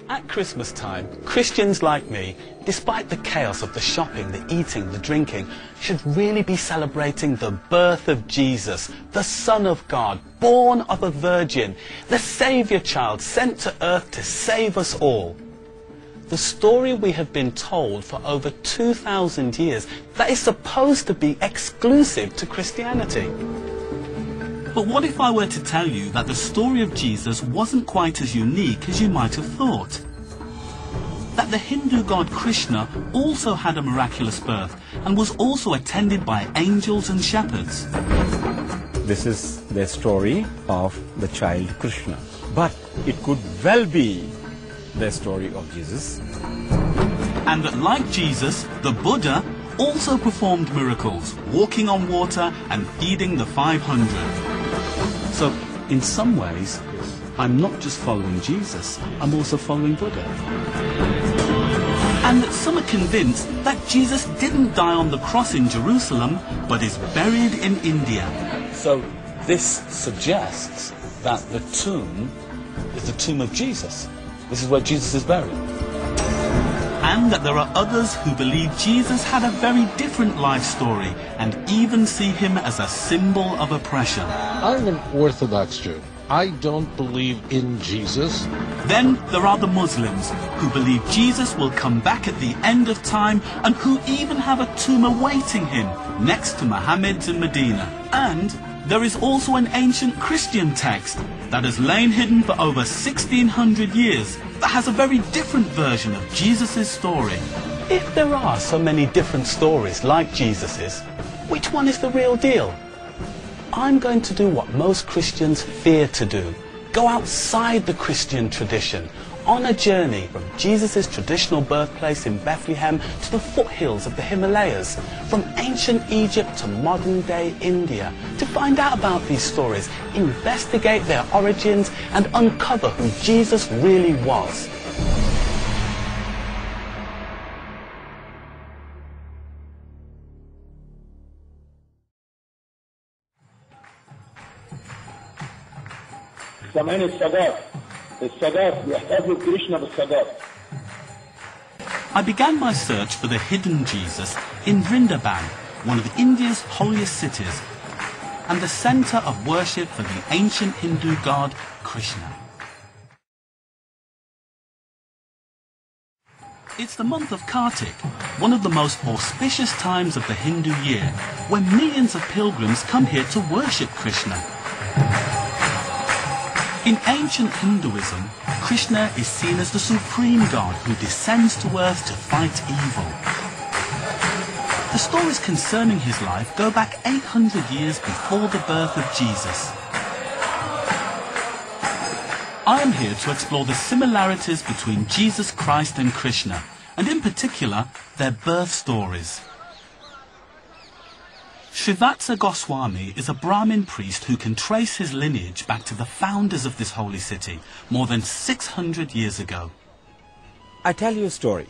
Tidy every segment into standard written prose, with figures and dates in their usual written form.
At Christmas time, Christians like me, despite the chaos of the shopping, the eating, the drinking, should really be celebrating the birth of Jesus, the Son of God, born of a virgin, the Saviour child sent to earth to save us all. The story we have been told for over 2,000 years that is supposed to be exclusive to Christianity. But what if I were to tell you that the story of Jesus wasn't quite as unique as you might have thought? That the Hindu god Krishna also had a miraculous birth and was also attended by angels and shepherds. This is the story of the child Krishna. But it could well be the story of Jesus. And that like Jesus, the Buddha also performed miracles, walking on water and feeding the 500. So, in some ways, I'm not just following Jesus, I'm also following Buddha. And that some are convinced that Jesus didn't die on the cross in Jerusalem, but is buried in India. So, this suggests that the tomb is the tomb of Jesus. This is where Jesus is buried. And that there are others who believe Jesus had a very different life story and even see him as a symbol of oppression. I'm an Orthodox Jew. I don't believe in Jesus. Then there are the Muslims who believe Jesus will come back at the end of time and who even have a tomb awaiting him next to Muhammad's in Medina. And there is also an ancient Christian text that has lain hidden for over 1,600 years that has a very different version of Jesus' story. If there are so many different stories like Jesus's, which one is the real deal? I'm going to do what most Christians fear to do. Go outside the Christian tradition, on a journey from Jesus' traditional birthplace in Bethlehem to the foothills of the Himalayas, from ancient Egypt to modern-day India, to find out about these stories, investigate their origins, and uncover who Jesus really was. كمان السجاد يحتفل كريشنا بالسجاد. I began my search for the hidden Jesus in Vrindavan, one of India's holiest cities, and the center of worship for the ancient Hindu god Krishna. It's the month of Kartik, one of the most auspicious times of the Hindu year, when millions of pilgrims come here to worship Krishna. In ancient Hinduism, Krishna is seen as the supreme god who descends to earth to fight evil. The stories concerning his life go back 800 years before the birth of Jesus. I am here to explore the similarities between Jesus Christ and Krishna, and in particular, their birth stories. Srivatsa Goswami is a Brahmin priest who can trace his lineage back to the founders of this holy city more than 600 years ago. I tell you a story.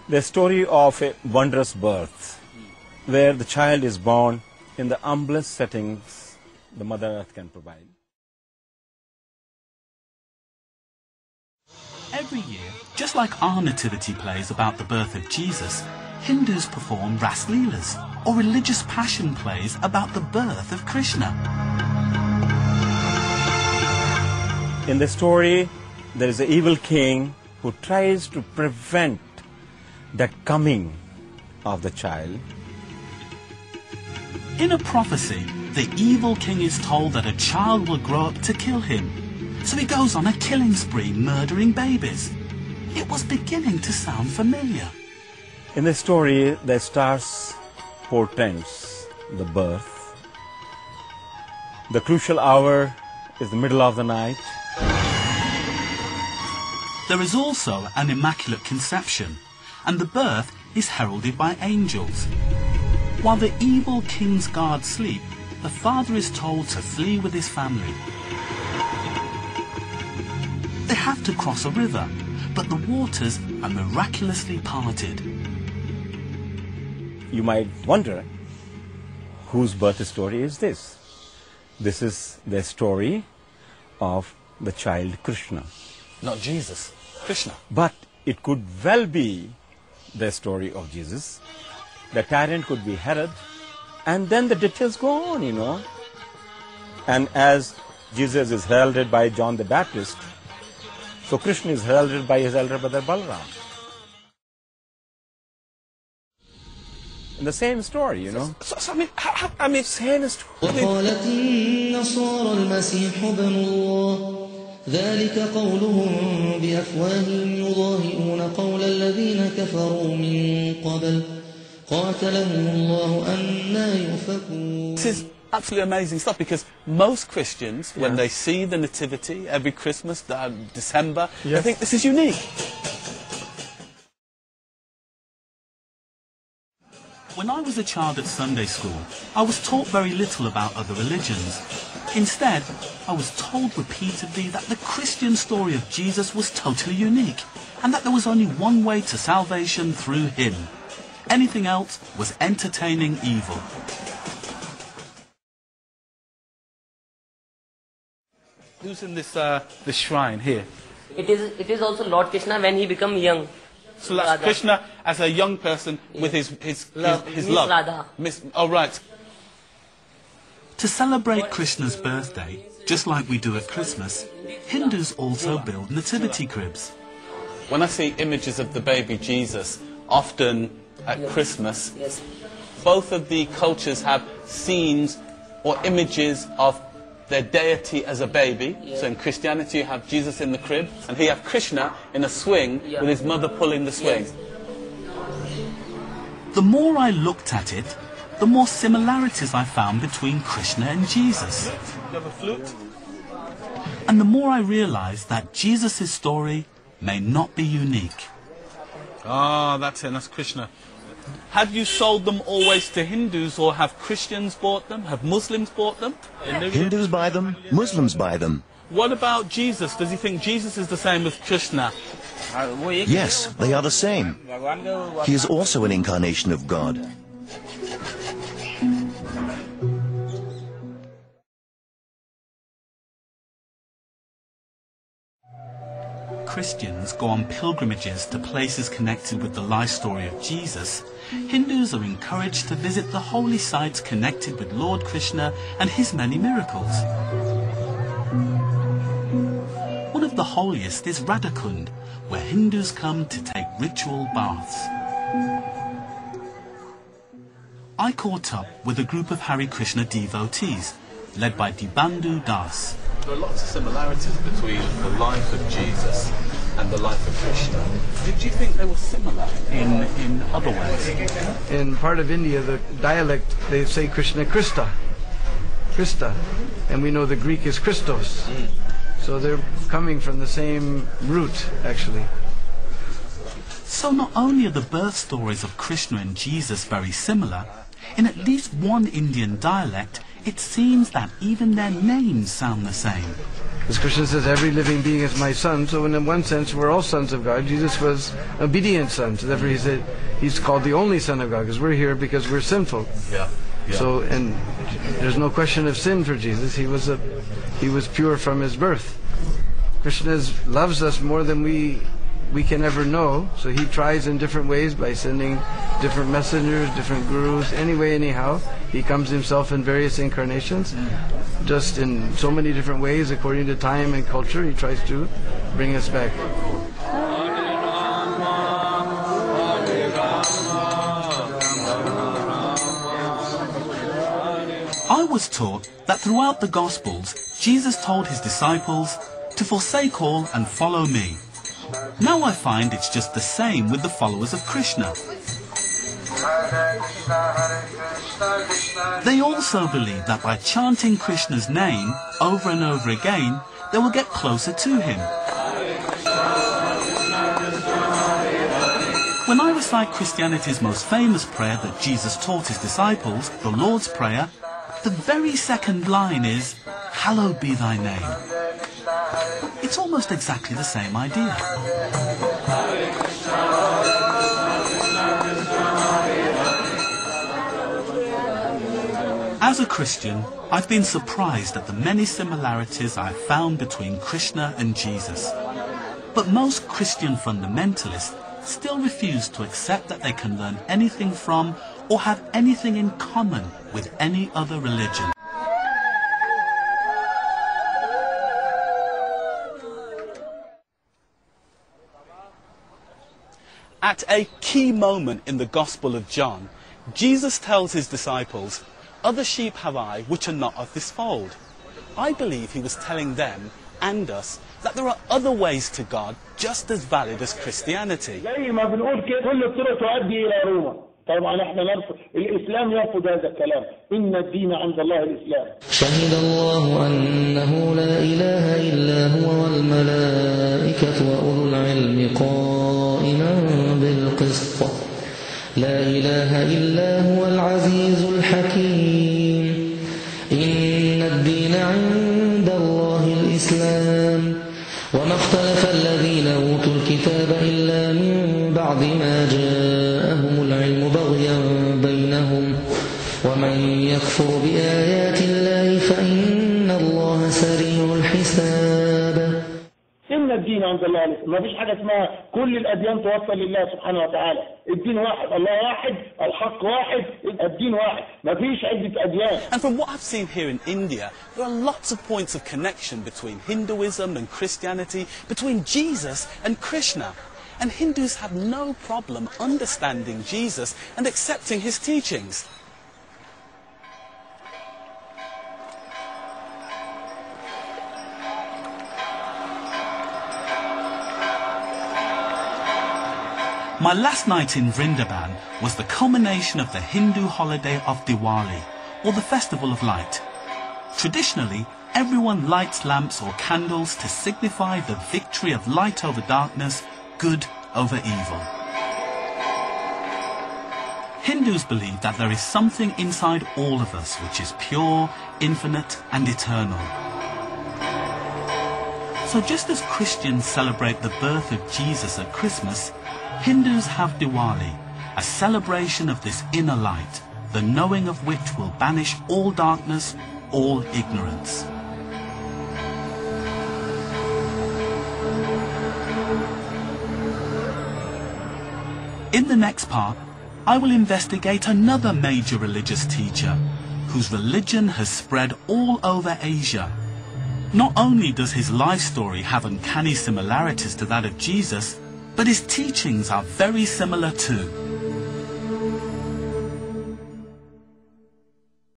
The story of a wondrous birth, where the child is born in the humblest settings the Mother Earth can provide. Every year, just like our nativity plays about the birth of Jesus, Hindus perform Ras Leelas, or religious passion plays about the birth of Krishna. In the story, there is an evil king who tries to prevent the coming of the child. In a prophecy, the evil king is told that a child will grow up to kill him. So he goes on a killing spree, murdering babies. It was beginning to sound familiar. In the story, the stars portends the birth. The crucial hour is the middle of the night. There is also an immaculate conception, and the birth is heralded by angels. While the evil king's guards sleep, the father is told to flee with his family. They have to cross a river, but the waters are miraculously parted. You might wonder, whose birth story is this? This is the story of the child Krishna. Not Jesus. Krishna. But it could well be the story of Jesus. The tyrant could be Herod, and then the details go on, you know. And as Jesus is heralded by John the Baptist, so Krishna is heralded by his elder brother Balaram. In the same story, you know. So I mean, Same story. وقالت النصارى المسيح ابن الله ذلك قولهم بأفواههم يضاهئون قول الذين كفروا من قبل قاتلهم الله أنى يؤفكون. This is absolutely amazing stuff, because most Christians, when they see the Nativity every Christmas, December, they think this is unique. When I was a child at Sunday school, I was taught very little about other religions. Instead, I was told repeatedly that the Christian story of Jesus was totally unique, and that there was only one way to salvation through him. Anything else was entertaining evil. Who's in this shrine here? It is also Lord Krishna when he become young. So that's Krishna as a young person with his love. Radha. Oh, right. To celebrate Krishna's birthday, just like we do at Christmas, Hindus also build nativity cribs. When I see images of the baby Jesus, often at Christmas, both of the cultures have scenes or images of their deity as a baby. So in Christianity you have Jesus in the crib, and here you have Krishna in a swing with his mother pulling the swing. The more I looked at it, the more similarities I found between Krishna and Jesus. You have a flute? And the more I realized that Jesus' story may not be unique. Ah, that's it, that's Krishna. Have you sold them always to Hindus, or have Christians bought them? Have Muslims bought them? Hindus buy them, Muslims buy them. What about Jesus? Does he think Jesus is the same as Krishna? Yes, they are the same. He is also an incarnation of God. Christians go on pilgrimages to places connected with the life story of Jesus. Hindus are encouraged to visit the holy sites connected with Lord Krishna and his many miracles. One of the holiest is Radhakund, where Hindus come to take ritual baths. I caught up with a group of Hare Krishna devotees, led by Dibandhu Das. There are lots of similarities between the life of Jesus and the life of Krishna. Did you think they were similar in other ways? In part of India, the dialect, they say Krishna Krista. Krista. And we know the Greek is Christos. So they're coming from the same root, actually. So not only are the birth stories of Krishna and Jesus very similar, in at least one Indian dialect, it seems that even their names sound the same. As Krishna says, every living being is my son, so in one sense we're all sons of God. Jesus was obedient son, so therefore he said he's called the only son of God, because we're here because we're sinful. Yeah. So, and there's no question of sin for Jesus. He was pure from his birth. Krishna loves us more than we can ever know, so he tries in different ways by sending different messengers, different gurus, anyway, anyhow. He comes himself in various incarnations, just in so many different ways according to time and culture. He tries to bring us back. I was taught that throughout the Gospels, Jesus told his disciples to forsake all and follow me. Now I find it's just the same with the followers of Krishna. They also believe that by chanting Krishna's name over and over again, they will get closer to him. When I recite Christianity's most famous prayer that Jesus taught his disciples, the Lord's Prayer, the very second line is, "Hallowed be thy name." It's almost exactly the same idea. As a Christian, I've been surprised at the many similarities I've found between Krishna and Jesus. But most Christian fundamentalists still refuse to accept that they can learn anything from or have anything in common with any other religion. At a key moment in the Gospel of John, Jesus tells his disciples, "Other sheep have I which are not of this fold." I believe he was telling them and us that there are other ways to God just as valid as Christianity. زي ما بنقول كده كل الطرق تؤدي إلى روما. طبعا احنا نرفض الإسلام يرفض هذا الكلام. إن الدين عند الله الإسلام. شهد الله أنه لا إله إلا هو والملائكة وأولو العلم قائما بالقسط لا إله إلا هو العزيز الحكيم إن الدين عند الله الإسلام وما اختلف الذين أوتوا الكتاب إلا من بعد ما جاءهم العلم بغيا بينهم ومن يكفر بآيات الله فإن الله سريع الحساب. إن الدين عند الله الإسلام. ما فيش حاجة اسمها كل الأديان توصل لله سبحانه وتعالى. الدين واحد، الله واحد، الحق واحد، الدين واحد. ما فيش عدة أديان. And from what I've seen here in India, there are lots of points of connection between Hinduism and Christianity, between Jesus and Krishna. And Hindus have no problem understanding Jesus and accepting his teachings. My last night in Vrindavan was the culmination of the Hindu holiday of Diwali, or the Festival of Light. Traditionally, everyone lights lamps or candles to signify the victory of light over darkness, good over evil. Hindus believe that there is something inside all of us which is pure, infinite and eternal. So just as Christians celebrate the birth of Jesus at Christmas, Hindus have Diwali, a celebration of this inner light, the knowing of which will banish all darkness, all ignorance. In the next part, I will investigate another major religious teacher whose religion has spread all over Asia. Not only does his life story have uncanny similarities to that of Jesus, but his teachings are very similar too.